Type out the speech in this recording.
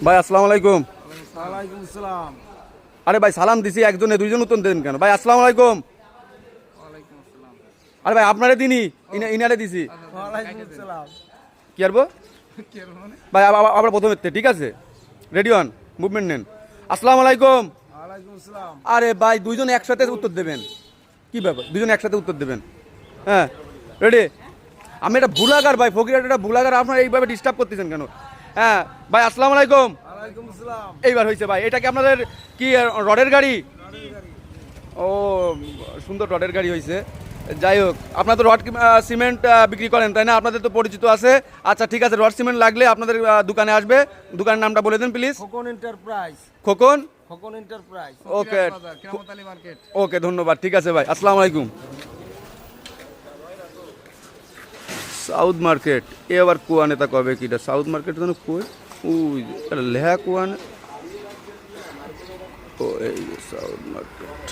ভাই আসসালামু আলাইকুম। ওয়ালাইকুম আসসালাম। আরে ভাই সালাম দিছি, একজনে দুইজন উত্তর দেন কেন? ভাই আসসালামু আলাইকুম। আরে ভাই আপনারে দিনি, ইনারে দিছি। ওয়ালাইকুম আসসালাম। কি আরবো ভাই, আবার প্রথমের থেকে, ঠিক আছে? রেডি অন, মুভমেন্ট নেন। আসসালামু আলাইকুম। ওয়ালাইকুম আসসালাম। আরে ভাই দুইজন একসাথে উত্তর দেবেন, কি ব্যাপার? দুইজন একসাথে উত্তর দেবেন। হ্যাঁ রেডি। আমি এটা ভুলাগার ভাই, ফকির এটা ভুলাগার, আপনারা এইভাবে ডিস্টার্ব করতেছেন কেন? হ্যাঁ ভাই আসসালামু আলাইকুম। ওয়ালাইকুম আসসালাম। এইবার হয়েছে ভাই। এটা কি আপনাদের কি রডের গাড়ি? ও সুন্দর রডের গাড়ি হয়েছে। যাই হোক, আপনারা তো রড সিমেন্ট বিক্রি করেন তাই না? আপনাদের তো পরিচিত আছে। আচ্ছা ঠিক আছে, রড সিমেন্ট লাগলে আপনাদের দোকানে আসবে। দোকানের নামটা বলে দেন please. Khokon enterprise. Khokon. Khokon enterprise. Okay okay, ধন্যবাদ। ঠিক আছে ভাই, আসসালামু আলাইকুম। সাউথ মার্কেট, এ আবার কুয়ানে তা কবে কিটা? সাউথ মার্কেট যেন কই? ওই লেহা কুয়ানে। ও এই সাউথ মার্কেট।